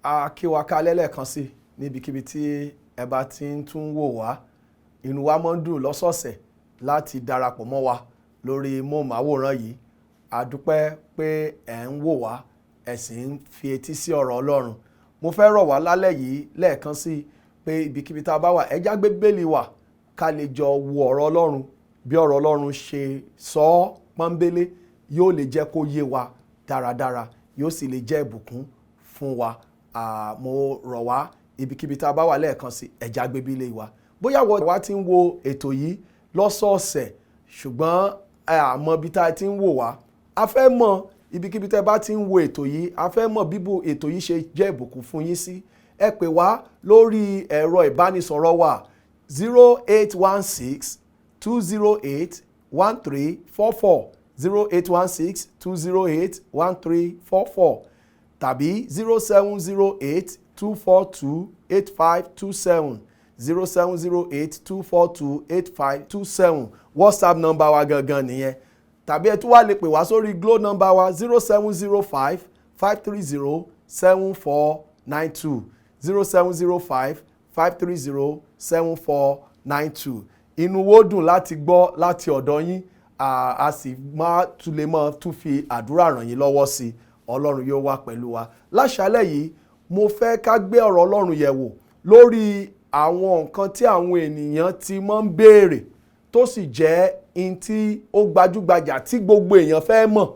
A kí wa kálẹ́ lẹ́ẹ̀kan sí níbikíbi tí ẹ bá ti ń tún wò wá. Inú wa máa ń dùn lọ́sọ̀ọ̀sẹ̀ láti darapọ̀ mọ́ wa lórí móhùnmáwòrán yìí. A dúpẹ́ pé ẹ̀ ń wò wá, ẹ sì ń fi etí sí ọ̀rọ̀ Ọlọ́run. Mo fẹ́ rọ̀ wá lálẹ́ yìí lẹ́ẹ̀kan sí pé ibikíbi tá a bá wà, ẹ já gbé Bíbélì wa ká lè jọ wo ọ̀rọ̀ Ọlọ́run bí ọ̀rọ̀ Ọlọ́run ṣe sọ ọ́ pọ́nbélé, yóò lè jẹ́ kó yé wa dáradára, yóò sì lè jẹ́ ìbùkún fún wa. Mo rọ̀ wá ibikíbi tá a bá wà lẹ́ẹ̀kan sí, ẹ já gbé Bíbélì wa. Bóyá wọ́n wá ti ń wo ètò yìí lọ́sọ̀ọ̀sẹ̀ ṣùgbọ́n àmọ́ ibi tá a ti ń wò wá, a fẹ́ mọ̀ ibikíbi tẹ́ bá ti ń wo ètò yìí, a fẹ́ mọ̀ bíbù ètò yìí ṣe jẹ́ ìbùkún fún yín sí. Ẹ pè wá lórí ẹ̀rọ ìbánisọ̀rọ̀ wa 0816 208 1344 0816 208 1344 tàbí 0708 242 8527 0708 242 8527 WhatsApp number wa gangan nìyẹn. Tàbí ẹ tún wá lè pè wá sórí Glo number wa 0705 530 7492 0705 530 7492. Inú wo dùn láti gbọ́ láti ọ̀dọ̀ yín, a sì máa tún lè máa tún fi àdúrà ràn yín lọ́wọ́ sí i. Ọlọ́run yóò wà pẹ̀lú wa. Láṣálẹ́ yìí mo fẹ́ ká gbé ọ̀rọ̀ Ọlọ́run yẹ̀ wò lórí àwọn nǹkan tí àwọn ènìyàn ti máa ń béèrè tó sì jẹ́ in tí ó gbajúgbajà tí gbogbo èèyàn fẹ́ mọ̀.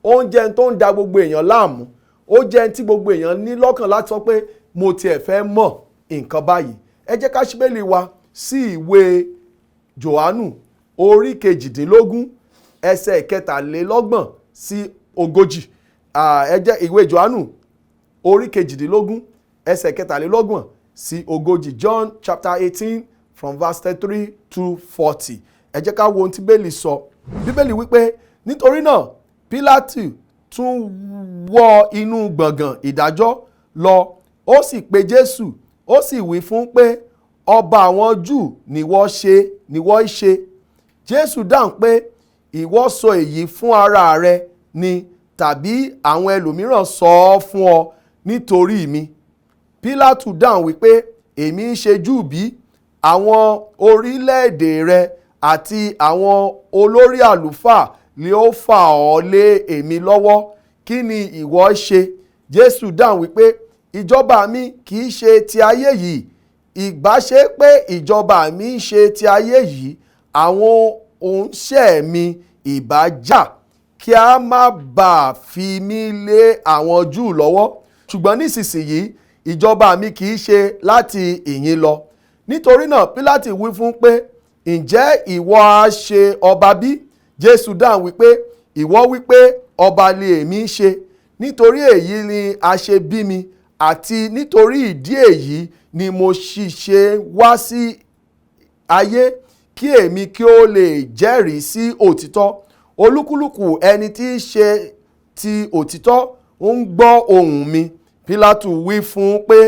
Ó ń jẹ́ tó ń da gbogbo èèyàn láàmú. Ó jẹ́ tí gbogbo èèyàn ní lọ́kàn láti sọ pé mo tiẹ̀ fẹ́ mọ̀ nǹkan báyìí. Ẹ jẹ́ ká ṣí Bíbélì wa sí ìwé Jòhánù orí 18 ẹsẹ̀ 23 sí 40. Ẹ jẹ́ ìwé Jòhánù orí 18 ẹsẹ̀ 23 sí 40. John chapter 18 from verse 33 to 40. Ẹ jẹ́ ká wo ohun tí Bíbélì sọ. Bíbélì wípé nítorí náà Pilate tún wọ inú gbọ̀ngàn ìdájọ́ lọ, ó sì pe Jésù, ó sì wí fún pé ọba àwọn Júù nìwọ ṣe. Jésù dáhùn pé ìwọ sọ èyí fún ara rẹ ni tàbí àwọn ẹlòmíràn sọ ọ́ fún ọ nítorí mi? Pílátù dáhùn wípé èmi ń ṣe Júù bí? Àwọn orílẹ̀-èdè rẹ àti àwọn olórí àlùfáà lè ó fà ọ́ lé èmi lọ́wọ́. Kí ni ìwọ ṣe? Jésù dáhùn wípé ìjọba mi kì í ṣe ti ayé yìí. Ìbá ṣe pé ìjọba mi ń ṣe ti ayé yìí, àwọn òǹṣẹ́ mi ìbá jà kí a má bàa fi mí lé àwọn Júù lọ́wọ́. Ṣùgbọ́n nísinsìnyí ìjọba mi kì í ṣe láti ìhín lọ. Nítorí náà Pílátì wí fún pé ǹjẹ́ ìwọ á ṣe ọba bí? Jésù dáhùn wípé ìwọ wípé ọba lè èmi ṣe. Nítorí èyí ni a ṣe bí mi, àti nítorí ìdí èyí ni mo sì ṣe wá sí ayé, kí èmi kí ó lè jẹ́rìí sí òtítọ́. Olúkúlùkù ẹni tí í ṣe ti òtítọ́ ń gbọ́ ohùn mi. Pílátù wí fún pé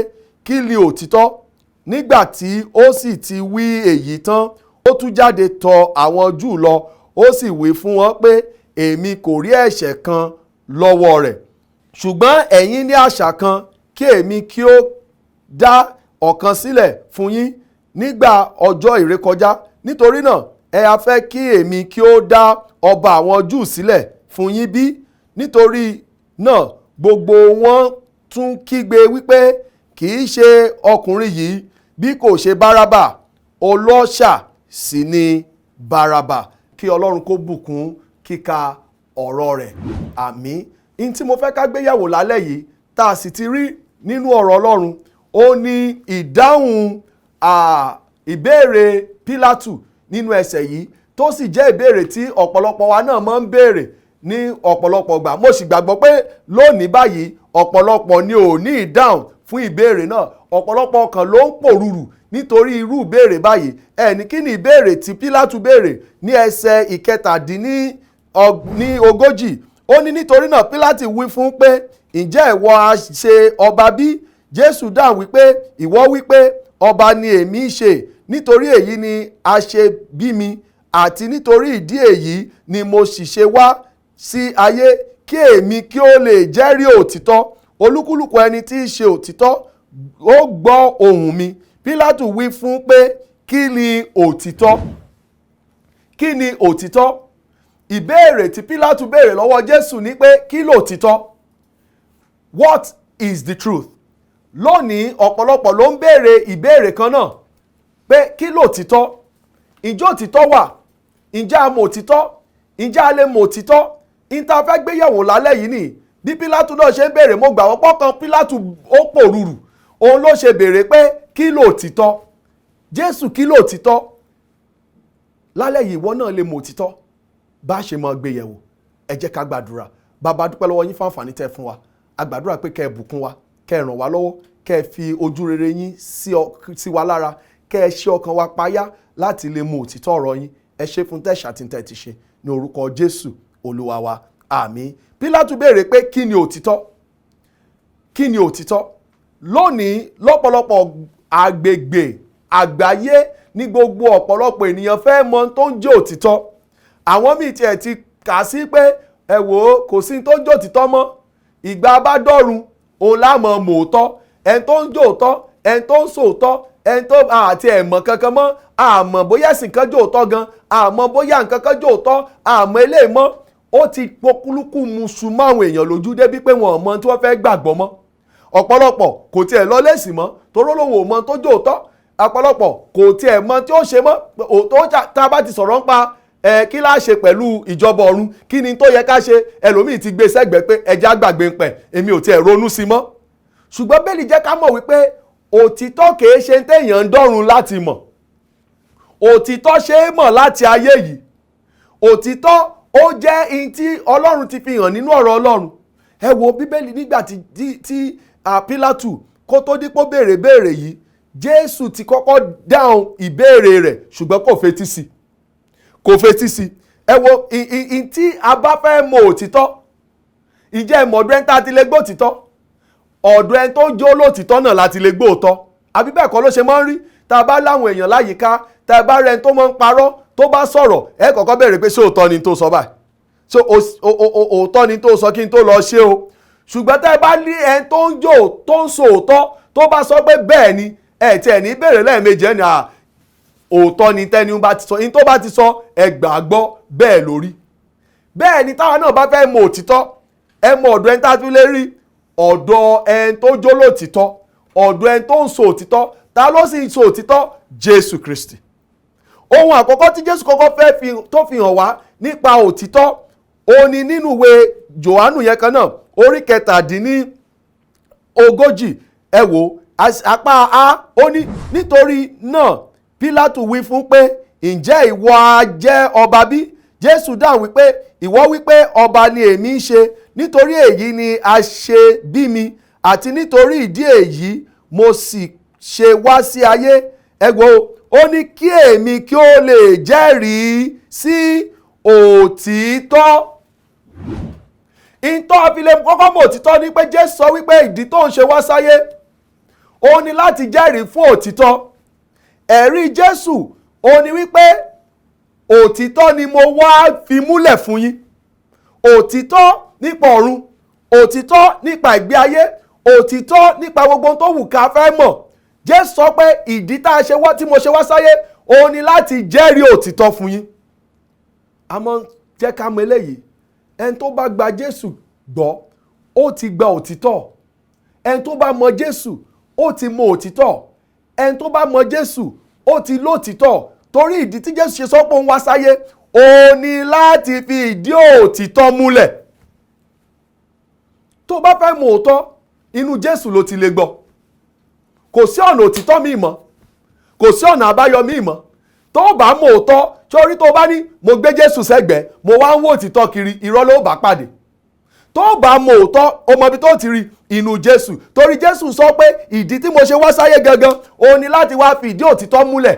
kí ni òtítọ́? Nígbà tí ó sì ti wí èyí tán, ó tún jáde tọ̀ àwọn Júù lọ, ó sì wí fún wọn pé èmi kò rí ẹ̀ṣẹ̀ kan lọ́wọ́ rẹ̀. Ṣùgbọ́n ẹ̀yin ní àṣà kan, kí èmi kí ó dá ọ̀kan sílẹ̀ fún yín nígbà ọjọ́ ìrékọjá. Nítorí náà ẹ a fẹ́ kí èmi kí ó dá ọba àwọn Júù sílẹ̀ fún yín bí? Nítorí náà gbogbo wọn tún kígbe wípé kì í ṣe ọkùnrin yìí bí kò ṣe Bárábà, ọlọ́ṣà sì ni Bárábà. Kí Ọlọ́run kó bùkún kíka ọ̀rọ̀ rẹ̀. Àmín. In tí mo fẹ́ ká gbéyàwó lálẹ́ yìí tá a sì ti rí nínú ọ̀rọ̀ Ọlọ́run, ó ní ìdáhùn ìbéèrè Pílátù nínú ẹsẹ̀ yìí, tó sì jẹ́ ìbéèrè tí ọ̀pọ̀lọpọ̀ wa náà máa ń béèrè ní ọ̀pọ̀lọpọ̀ gbà. Mo sì gbàgbọ́ pé lónìí báyìí ọ̀pọ̀lọpọ̀ ni ò ní ìdáhùn fún ìbéèrè náà. Ọ̀pọ̀lọpọ̀ ọkàn ló ń pòrúurù nítorí irú ìbéèrè báyìí. Ẹni kí ni ìbéèrè tí Pílátù béèrè ní ẹsẹ̀ 47? Ó ní nítorí náà Pílátì wí fún pé ǹjẹ́ ìwọ á ṣe ọba bí? Jésù dáhùn wípé ìwọ wípé ọba ni èmi ṣe. Nítorí èyí ni a ṣe bí mi, àti nítorí ìdí èyí ni mo sì ṣe wá sí ayé, kí èmi kí ó lè jẹ́rìí òtítọ́. olúkúlùkù ẹni tí í ṣe òtítọ́ ó gbọ́ ohùn mi. Pílátù wí fún pé kí ni òtítọ́? Kí ni òtítọ́? Ìbéèrè tí Pílátù béèrè lọ́wọ́ Jésù ni pé kí lòtítọ́? What is the truth? Lónìí ọ̀pọ̀lọpọ̀ ló ń béèrè ìbéèrè kan náà pé kí lòtítọ́? Ǹjẹ́ òtítọ́ wà? Ǹjẹ́ a mọ̀ òtítọ́? Ǹjẹ́ a lè mọ̀ òtítọ́? Ìta fẹ́ gbéyẹ̀wò lálẹ́ yìí nìyí. Bí Pílátù náà ṣe ń béèrè, mo gbà wọ́n pọ́kàn Pílátù ó pòrúurù. Òun ló ṣe béèrè pé kí lòtítọ́? Jésù kí lòtítọ́? Lálẹ́ yìí ìwọ náà lè mọ̀ òtítọ́. Bá ṣe mọ gbéyẹ̀wò, ẹ jẹ́ ká gbàdúrà. Bàbá dúpẹ́ lọ́wọ́ yín fún àǹfààní tẹ́ fún wa. A gbàdúrà pé kẹ́ ẹ bùkún wa, kẹ́ ẹ ràn wá lọ́wọ́, kẹ́ ẹ fi ojú rere yín sí wa lára, kẹ́ ẹ ṣe ọkàn wa payá láti lè mọ̀ òtítọ́ ọ̀rọ̀ yín. Ẹ ṣe fún tẹ̀sà tí tẹ́ ti ṣe ní orúkọ Jésù Olúwa wa. Àmín. Pílátù béèrè pé kí ni òtítọ́? Kí ni òtítọ́? Lónìí lọ́pọ̀lọpọ̀ agbègbè àgbáyé ní gbogbo ọ̀pọ̀lọpọ̀ ènìyàn fẹ́ mọ tó ń jẹ́ òtítọ́. Àwọn míì tiẹ̀ ti kà sí pé ẹ wò ó kò sí tó ń jẹ́ òtítọ́ mọ́. Ìgbà bá dọ́run òun lámọ̀ mòótọ́. Ẹni tó ń jẹ́ òótọ́, ẹni tó ń sòótọ́, ẹni tó àti ẹ̀mọ̀ kankan mọ́. Àmọ́ bóyá ẹ̀sìn kan jẹ́ òótọ́ gan, àmọ́ bóyá nǹkan kan jẹ́ òótọ́, àmọ́ eléyìí mọ́. Ó ti pokúlùkù musu mọ́ àwọn èèyàn lójú débi pé wọn ò mọ tí wọ́n fẹ́ gbàgbọ́ mọ́. Ọ̀pọ̀lọpọ̀ kò tiẹ̀ lọ lẹ́sìn mọ́ toró lòun ò mọ tó jẹ́ òótọ́. Ọ̀pọ̀lọpọ̀ kò tiẹ̀ mọ tí ó ṣe mọ́. Òótọ́ tá a bá ti sọ̀rọ̀ nípa kí la ṣe pẹ̀lú ìjọba ọ̀run, kí ni tó yẹ ká ṣe, ẹlòmíì ti gbé sẹ́gbẹ̀ẹ́ pé ẹja gbàgbé ń pẹ̀, èmi ò tiẹ̀ ronú sí mọ́. Ṣùgbọ́n Bíbélì jẹ́ ká mọ̀ wípé òtítọ́ kìí ṣe téèyàn ń dọ́run láti mọ̀. Òtítọ́ ṣe é mọ̀ láti ayé yìí. Òtítọ́ ó jẹ́ in tí Ọlọ́run ti fi hàn nínú ọ̀rọ̀ Ọlọ́run. Ẹ wo Bíbélì nígbà tí Pílátù kó tó dípò béèrè yìí, Jésù ti kọ́kọ́ dáhùn ìbéèrè rẹ̀ ṣùgbọ́n kò fetí sí. Kò fetí sí. Ẹ wo in tí a bá fẹ́ mọ̀ òtítọ́, ìjẹ́ ìmọ̀ọ́dún ẹni tá a ti lè gbọ́ òtítọ́. Ọ̀dọ̀ ẹni tó jó lóòtítọ́ náà láti lè gbọ́ òótọ́. Àbí bẹ́ẹ̀ kọ́ ló ṣe máa ń rí. Tá a bá láwọn èèyàn láyìíká, tá a bá rẹni tó máa ń parọ́, tó bá sọ̀rọ̀, ẹ kọ́kọ́ béèrè pé ṣé òótọ́ ni tó sọ báyìí. Ṣé òótọ́ ni tó sọ kí n tó lọ ṣe o. Ṣùgbọ́n tá ẹ bá ní ẹni tó ń jó tó ń sọ òótọ́ tó bá sọ pé bẹ́ẹ̀ ni, ẹ tiẹ̀ ní béèrè lẹ́ẹ̀mejì ẹni òótọ́ ni tẹ́ni bá ti sọ, in tó bá ti sọ ẹ gbàgbọ́ bẹ́ẹ̀ lórí. Bẹ́ẹ̀ ni táwa náà bá fẹ́ mọ̀ òtítọ́, ẹ mọ ọ̀dọ̀ ẹni tá a fi lè rí, ọ̀dọ̀ ẹni tó jó lóòtítọ́, ọ̀dọ̀ ẹni tó ń sọ òtítọ́. Ta ló sì ń sọ òtítọ́? Jésù Kristi. Ohun àkọ́kọ́ tí Jésù kọ́kọ́ fẹ́ tó fi hàn wá nípa òtítọ́, ó ní nínú ìwé Jòhánù yẹn kan náà, orí 17. Ẹ wò apá A, ó ní nítorí náà Pílátù wí fún pé ǹjẹ́ ìwọ á jẹ́ ọba bí? Jésù dáhùn wípé ìwọ wípé ọba ni èmi ń ṣe, nítorí èyí ni a ṣe bí mi, àti nítorí ìdí èyí mo sì ṣe wá sí ayé. Ẹ wò ó ní kí èmi kí ó lè jẹ́rìí sí òtítọ́. Ìtọ́ àfilẹ̀ kọ́kọ́ mọ̀ òtítọ́ ni pé Jésù sọ wípé ìdí tó ń ṣe wá sáyé ó ní láti jẹ́rìí fún òtítọ́. Ẹ̀rí Jésù ó ní wípé òtítọ́ ni mo wá fi múlẹ̀ fún yín. Òtítọ́ nípa ọ̀run, òtítọ́ nípa ìgbé ayé, òtítọ́ nípa gbogbo tó wù ká fẹ́ mọ̀. Jésù sọ pé ìdí tí mo ṣe wá sáyé ó ní láti jẹ́rìí òtítọ́ fún yín. Àmọ́ jẹ́ ká mọ̀ eléyìí, ẹni tó bá gba Jésù gbọ́ ó ti gba òtítọ́. Ẹni tó bá mọ Jésù ó ti mọ òtítọ́. Ẹni tó bá mọ Jésù ó ti lótìtọ́. Torí ìdí tí Jésù ṣe sọ pé òun wá sáyé ó ní láti fi ìdí òtítọ́ múlẹ̀. Tó bá fẹ́ mọ òótọ́, inú Jésù ló ti lè gbọ́. Kò sí ọ̀nà òtítọ́ míì mọ́, kò sí ọ̀nà àbáyọ míì mọ́. Tó bá mọ òótọ́, sórí tó bá ní mo gbé Jésù sẹ́gbẹ̀ẹ́, mo wá ń wò òtítọ́ kiri, irọ́ ló bá pàdé. Tó bá mọ òótọ́, o mọ ibi tó ti rí inú Jésù. Torí Jésù sọ pé ìdí tí mo ṣe wá sáyé gangan ó ní láti wá fi ìdí òtítọ́ múlẹ̀.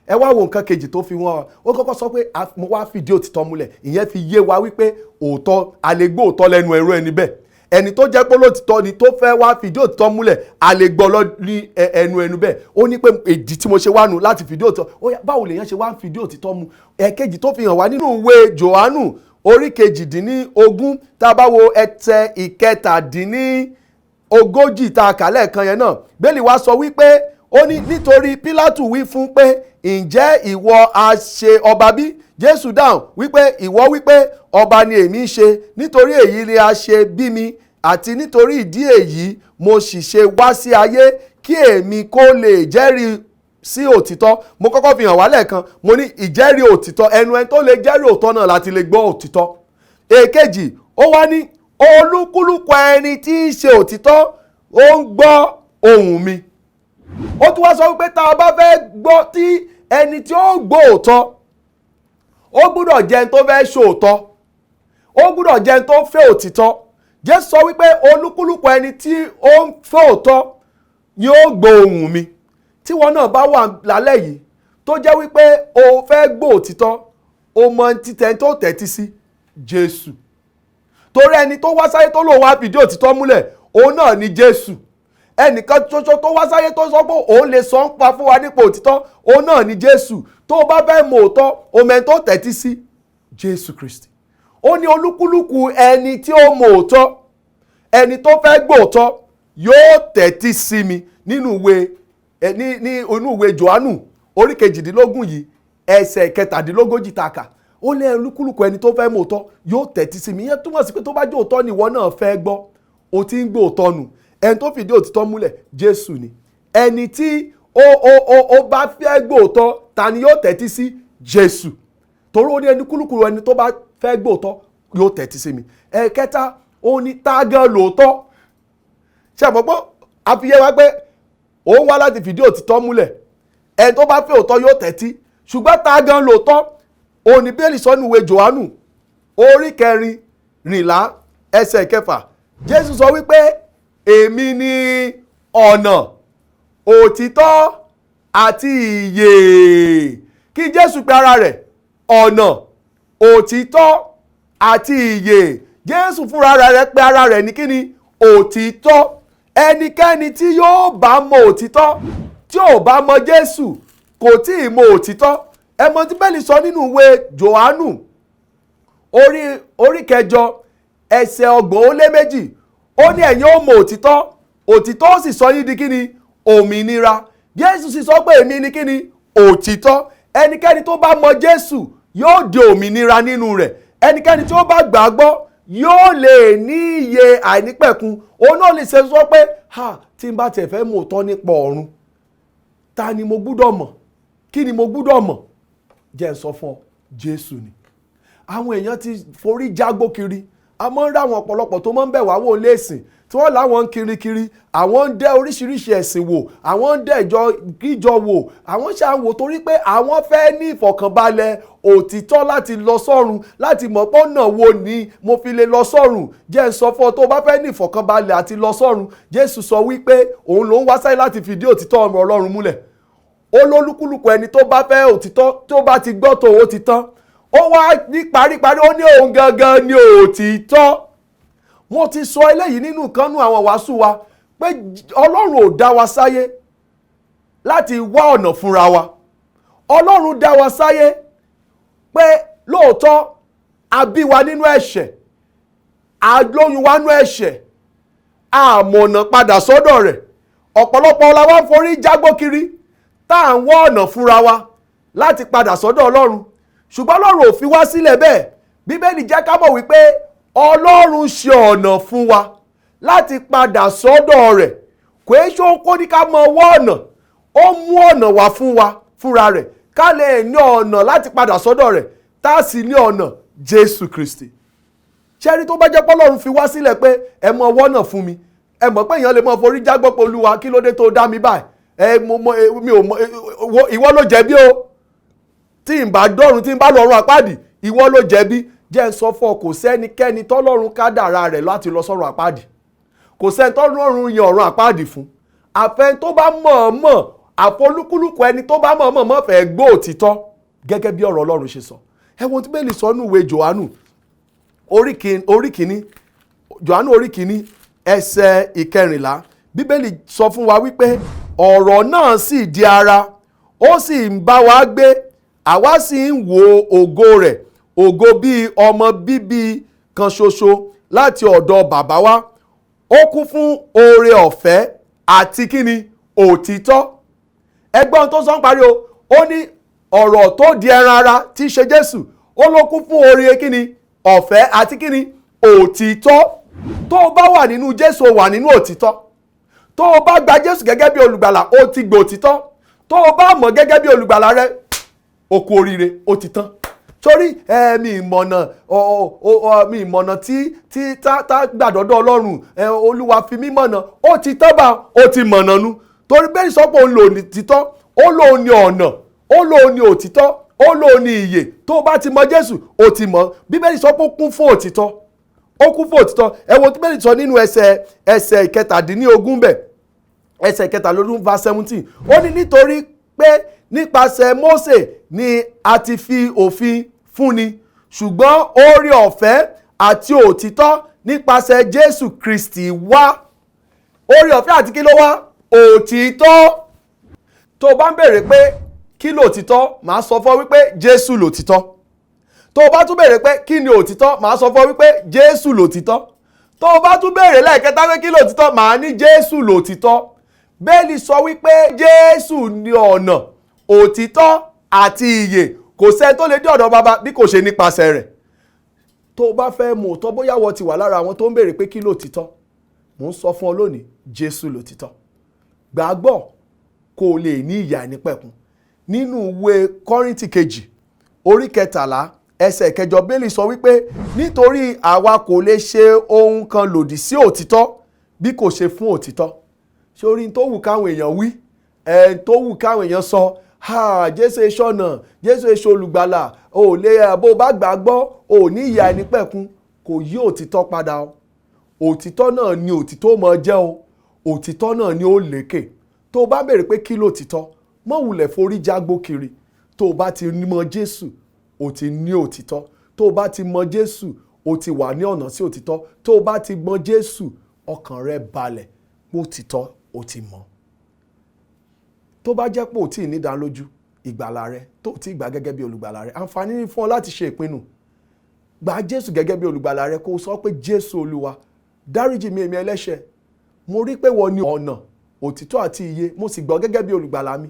Ẹ wá wo nǹkan kejì tó fi wọ́n, ó kọ́kọ́ sọ pé mo wá fi ìdí òtítọ́ múlẹ̀. Ìyẹn fi yé wa wípé òótọ́, a lè gbọ́ òótọ́ lẹ́nu ẹ̀rọ ẹni bẹ́ẹ̀. Ẹni tó jẹ́ pé lótìtọ́ ni tó fẹ́ wá fìdí òtítọ́ múlẹ̀, a lè gbọ́ ní ẹnu bẹ́ẹ̀. Ó ní pé ìdí tí mo ṣe wá nù láti fìdí òtítọ́. Ó yá, báwo lèèyàn ṣe wá ń fìdí òtítọ́ mu? Ẹ̀kejì tó fi hàn wá nínú ìwé Jòhánù orí kejìdínlógún tá a bá wo ẹsẹ̀ ìkẹtàdínlógójì tá a kà lẹ́ẹ̀kan yẹn náà, bẹ́ẹ̀lì wa sọ wípé ó ní nítorí Pílátù wí fún pé ǹjẹ́ ìwọ a ṣe ọba bí? Jésù dáhùn wípé ìwọ wípé ọba ni èmi ń ṣe, nítorí èyí ni a ṣe bí mi, àti nítorí ìdí èyí mo sì ṣe wá sí ayé kí èmi kó lè jẹ́rìí sí òtítọ́. Mo kọ́kọ́ fi hàn wá lẹ́ẹ̀kan, mo ní ìjẹ́rìí òtítọ́, ẹnu ẹni tó lè jẹ́rìí òtítọ́ náà láti lè gbọ́ òtítọ́. Èkejì, ó wá ní olúkúlùkù ẹni tí í ṣe òtítọ́ ó ń gbọ́ ohùn mi. Ó tún wá sọ wípé tá a bá fẹ́ gbọ́ tí ẹni tí ó gbọ́ òótọ́, ó gbúdọ̀ jẹ́ ẹni tó fẹ́ ṣòótọ́, ó gbúdọ̀ jẹ́ ẹni tó fẹ́ òtítọ́. Jésù sọ wípé olúkúlùkù ẹni tí ó ń fẹ́ òótọ́ ni ó gbọ́ ohùn mi. Tí wọn náà bá wà lálẹ́ yìí tó jẹ́ wípé o fẹ́ gbọ́ òtítọ́, o mọ títẹ̀ tó tẹ́tí sí Jésù. Torí ẹni tó wá sáyé tó lòun wá fìdí òtítọ́ múlẹ̀, òun náà ni Jésù. Ẹnìkan ṣoṣo tó wá sáyé tó sọ pé òun lè sọ ń pa fún wa nípa òtítọ́, òun náà ni Jésù. Tó o bá fẹ́ mọ òótọ́, o mọ ẹni tó tẹ́tí sí Jésù Kristi. Ó ní olúkúlùkù ẹni tí ó mọ òótọ́, ẹni tó fẹ́ gbọ́ òótọ́ yóò tẹ́tí sí mi. Nínú ìwé Jòhánù orí kejìdínlógún yìí ẹsẹ̀ kẹtàdínlógójì tá a kà, ó lé olúkúlùkù ẹni tó fẹ́ mọ òótọ́ yóò tẹ́tí sí mi. Ìyẹn túmọ̀ sí pé tó bá jẹ́ òótọ́ ni ìwọ náà fẹ́ gbọ́, o ti ń gbọ́ òótọ́ nù. Ẹni tó fìdí òtítọ́ múlẹ̀ Jésù ni. Ẹni tí ó bá fẹ́ gbọ́ òótọ́, ta ni yóò tẹ́tí sí? Jésù. Torí ó ní olúkúlùkù ẹni tó bá fẹ́ gbọ́ òótọ́ yóò tẹ́tí sí mi. Ẹ̀kẹta, ó ní tá gan lóòótọ́. Ṣé àmọ́ pé àfiyé wa pé òun wá láti fìdí òtítọ́ múlẹ̀, ẹni tó bá fẹ́ òótọ́ yóò tẹ́tí. Ṣùgbọ́n tá gan lóòótọ́, òní bẹ́ẹ̀lì sọ nínú ìwé Jòhánù orí kẹrìnlá ẹsẹ̀ kẹfà, Jésù sọ wípé èmi ni ọ̀nà, òtítọ́ àti ìyè. Kí Jésù pe ara rẹ̀ ọ̀nà, òtítọ́ àti ìyè. Jésù fúnra rẹ̀ pe ara rẹ̀ ní kíni? Òtítọ́. Ẹnikẹ́ni tí yóò bá mọ òtítọ́, tí ò bá mọ Jésù, kò tí ì mọ òtítọ́. Ẹ mọ tí Bíbélì sọ nínú ìwé Jòhánù orí kẹjọ ẹsẹ̀ 32, ó ní ẹ̀yin ó mọ òtítọ́, òtítọ́ ó sì sọ yín di kíni? Òmìnira. Jésù sì sọ pé èmi ni kíni? Òtítọ́. Ẹnikẹ́ni tó bá mọ Jésù yóò di òmìnira nínú rẹ̀. Ẹnikẹ́ni tí ó bá gbàgbọ́ yóò lè ní ìyè àìnípẹ̀kun. Òun náà lè ṣe sọ pé tí n bá tiẹ̀ fẹ́ mọ òótọ́ nípa ọ̀run, ta ni mo gbúdọ̀ mọ̀? Kí ni mo gbúdọ̀ mọ̀? Jẹ́ n sọ fún ọ, Jésù ni. Àwọn èèyàn ti forí jágbó kiri. A máa ń rí àwọn ọ̀pọ̀lọpọ̀ tó máa ń bẹ̀ wá wò lẹ́sìn tí wọ́n láwọn ń kirikiri, àwọn ń dẹ́ oríṣiríṣi ẹ̀sìn wò, àwọn ń dẹ́ ìjọ wò, àwọn ṣáà ń wò torí pé àwọn fẹ́ ní ìfọ̀kànbalẹ̀ òtítọ́ láti lọ sọ́run, láti mọ̀ pé ọ̀nà wo ni mo fi lè lọ sọ́run. Jẹ́ n sọ fún ọ, tó bá fẹ́ ní ìfọ̀kànbalẹ̀ àti lọ sọ́run, Jésù sọ wípé òun ló ń wá sáyé láti fìdí òtítọ́ ọmọ Ọlọ́run múlẹ̀. Ó lólúkúlùkù ẹni tó bá fẹ́ òtítọ́, tó bá ti gbọ́ tó ó ti tán. Ó wá ní paríparí, ó ní òun gangan ni òtítọ́. Wọ́n ti sọ eléyìí nínú ìkànnù àwọn wàásù wa pé Ọlọ́run ò dá wa sáyé láti wá ọ̀nà fúnra wa. Ọlọ́run dá wa sáyé pé lóòótọ́ a bí wa nínú ẹ̀ṣẹ̀, a lóyún wa nínú ẹ̀ṣẹ̀, a mọ̀nà padà sọ́dọ̀ rẹ̀. Ọ̀pọ̀lọpọ̀ la wá ń forí jágbó kiri tá à ń wá ọ̀nà fúnra wa láti padà sọ́dọ̀ Ọlọ́run. Ṣùgbọ́n Ọlọ́run ò fi wá sílẹ̀ bẹ́ẹ̀. Bíbélì jẹ́ ká mọ̀ wípé Ọlọ́run ṣe ọ̀nà fún wa láti padà sọ́dọ̀ rẹ̀. Kò é ṣó kó ní ká mọ ọwọ́ ọ̀nà, ó mú ọ̀nà wá fún wa fúnra rẹ̀ ká lè ní ọ̀nà láti padà sọ́dọ̀ rẹ̀, tá a sì ní ọ̀nà Jésù Kristi. Ṣẹ́rí tó bá jẹ́ pé Ọlọ́run fi wá sílẹ̀ pé ẹ mọ ọwọ́ náà fún mi, ẹ mọ̀ pé èèyàn lè mọ forí jágbọ́ pé Olúwa kí ló dé tó dá mi báyìí, mi ò mọ ìwọ ló jẹ̀bi o. Tí n bá dọ́run, tí n bá lọ́run àpáàdì, ìwọ ló jẹ̀bi. Jẹ́ n sọ fún ọ, kò sẹ́nikẹ́ni tọ́lọ́run kádàrá rẹ̀ láti lọ sọ́run àpáàdì. Kò sẹ́ni tọ́lọ́run yan ọ̀run àpáàdì fún. Àfẹn tó bá mọ̀ọ́mọ̀, àfolúkúlùkù ẹni tó bá mọ̀ọ́mọ̀ mọ̀ fẹ́ gbọ́ òtítọ́ gẹ́gẹ́ bí ọ̀rọ̀ Ọlọ́run ṣe sọ. Ẹ wo tí Bíbélì sọ nínú ìwé Jòhánù Jòhánù orí kìíní ẹsẹ̀ 14. Bíbélì sọ fún wa wípé ọ̀rọ̀ náà sì di ara, ó sì ń bá wa gbé, àwa sì ń wo ògo rẹ̀, ògo bíi ọmọ bíbí kan ṣoṣo láti ọ̀dọ̀ bàbá wa. Ó kún fún oore ọ̀fẹ́ àti kíni òtítọ́. Ẹgbọ́n tó sọ ń parí o, ó ní ọ̀rọ̀ tó di ẹran ara tí í ṣe Jésù, ó ló kún fún oore kíni ọ̀fẹ́ àti kíni òtítọ́. Tó o bá wà nínú Jésù, o wà nínú òtítọ́. Tó o bá gba Jésù gẹ́gẹ́ bí olùgbàlà, o ti gbọ́ òtítọ́. Tó o bá mọ̀ gẹ́gẹ́ bí olùgbàlà rẹ, o kú oríire, o ti tán. Torí mi ìmọ̀nà tí tá gbàdọ́dọ̀ Ọlọ́run, Olúwa fi mí mọ̀nà, ó ti tán bá, ó ti mọ̀nà nu. Torí bẹ́ẹ̀ sọ pé òun lò ní títọ́, ó lò ní ọ̀nà, ó lò ní òtítọ́, ó lò ní ìyè. Tó o bá ti mọ Jésù, o ti mọ̀. Bíbélì sọ pé ó kún fún òtítọ́, ó kún fún òtítọ́. Ẹ wo tí Bíbélì sọ nínú ẹsẹ̀ ìkẹtàdínlógún bẹ̀, ẹsẹ̀ ìkẹtàlélógún verse 17. Ó ní nítorí pé nípasẹ̀ Mósè ni a ti fi òfin fúnni, ṣùgbọ́n oore ọ̀fẹ́ àti òtítọ́ nípasẹ̀ Jésù Kristi wá. Oore ọ̀fẹ́ àti kí ló wá? Òtítọ́. Tó o bá ń béèrè pé kí lòtítọ́, màá sọ fún ọ wípé Jésù lòtítọ́. Tó o bá tún béèrè pé kí ni òtítọ́, màá sọ fún ọ wípé Jésù lòtítọ́. Tó o bá tún béèrè lẹ́ẹ̀kẹta pé kí lòtítọ́, màá ní Jésù lòtítọ́. Bẹ́ẹ̀lì sọ wípé Jésù ni ọ̀nà, òtítọ́ àti ìyè. Kò sẹ́ni tó lè dé ọ̀dọ̀ bàbá bí kò ṣe nípasẹ̀ rẹ̀. Tó o bá fẹ́ mọ̀ òótọ́, bóyá wọ́n ti wà lára àwọn tó ń béèrè pé kí lòtítọ́, mò ń sọ fún ọ lónìí, Jésù lòtítọ́. Gbàgbọ́ kó o lè ní ìyè àìnípẹ̀kun. Nínú ìwé Kọ́ríńtì kejì orí 13 ẹsẹ̀ 8 Bíbélì sọ wípé nítorí àwa kò lè ṣe ohun kan lòdì sí òtítọ́ bí kò ṣe fún òtítọ́. Ṣé orí tó wù káwọn èèyàn wí, tó wù káwọn èèyàn sọ, Jésù ìṣọ̀nà, Jésù ìṣe olùgbàlà, ò lè bó bá gbàgbọ́, ò ní ìyè àìnípẹ̀kun, kò yí òtítọ́ padà o. Òtítọ́ náà ni òtítọ́ mọ jẹ́ o. Òtítọ́ náà ni ó lékè. Tó o bá béèrè pé kí lòtítọ́, mọ́ wulẹ̀ forí jágbó kiri. Tó o bá ti mọ Jésù, o ti ní òtítọ́. Tó o bá ti mọ Jésù, o ti wà ní ọ̀nà sí òtítọ́. Tó o bá ti mọ Jésù, ọkàn rẹ balẹ̀ pé òtítọ́ o ti mọ̀. Tó bá jẹ́ pé o tí ì ní ìdánilójú ìgbàlà rẹ, tó ti gbà gẹ́gẹ́ bí olùgbàlà rẹ, àǹfààní ní fún ọ láti ṣe ìpinnu. Gba Jésù gẹ́gẹ́ bí olùgbàlà rẹ, kó o sọ pé Jésù Olúwa, dáríjì mi èmi ẹlẹ́ṣẹ̀. Mo rí pé wọ́n ní ọ̀nà, òtítọ́ àti ìyè, mo sì gbọ́ gẹ́gẹ́ bí olùgbàlà mi.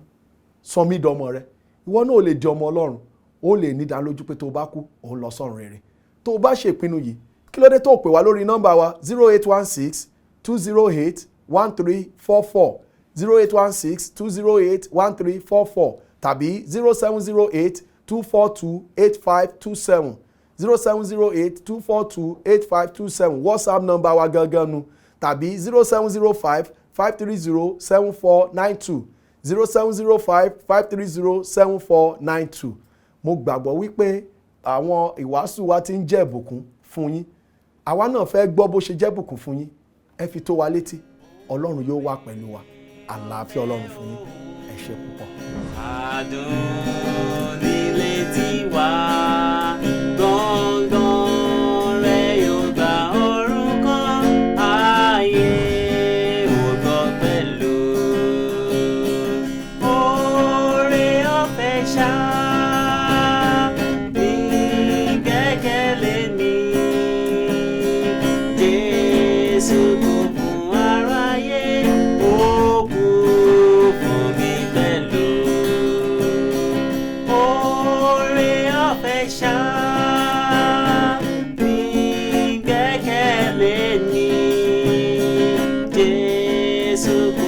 Sọ mí dọmọ rẹ. Ìwọ náà ò lè di ọmọ Ọlọ́run. Ó lè ní ìdánilójú pé tó o bá kú, ò ń lọ sọ́run rere. Tó o bá ṣe ìpinnu yìí, kí ló dé tó o pè wá lórí nọ́mbà wa 0816 208 1344 0816 208 1344 tàbí 0708 242 8527 0708 242 8527 WhatsApp nọ́mbà wa gangan nu, tàbí 0705 530 7492 0705 530 7492. Mo gbàgbọ́ wípé àwọn ìwàásù wa ti ń jẹ́ ìbùkún fún yín. Àwa náà fẹ́ gbọ́ bó ṣe jẹ́ ìbùkún fún yín. Ẹ fi tó wa létí. Ọlọ́run yóò wà pẹ̀lú wa. Àlàáfíà Ọlọ́run fún yín. Ẹ ṣé púpọ̀. Adùn nílé tiwa, gbọ̀ngàn rẹ̀ yóò gba ọ̀run kan, ayé ò gbọ́ pẹ̀lú. Oore ọ̀fẹ́ ṣá ní gbẹ́kẹ̀lé mi, Jésù kò fún aráyé, ó kú fún mi pẹ̀lú. Oore ọ̀fẹ́ ṣá ní gbẹ́kẹ̀lé mi, Jésù kò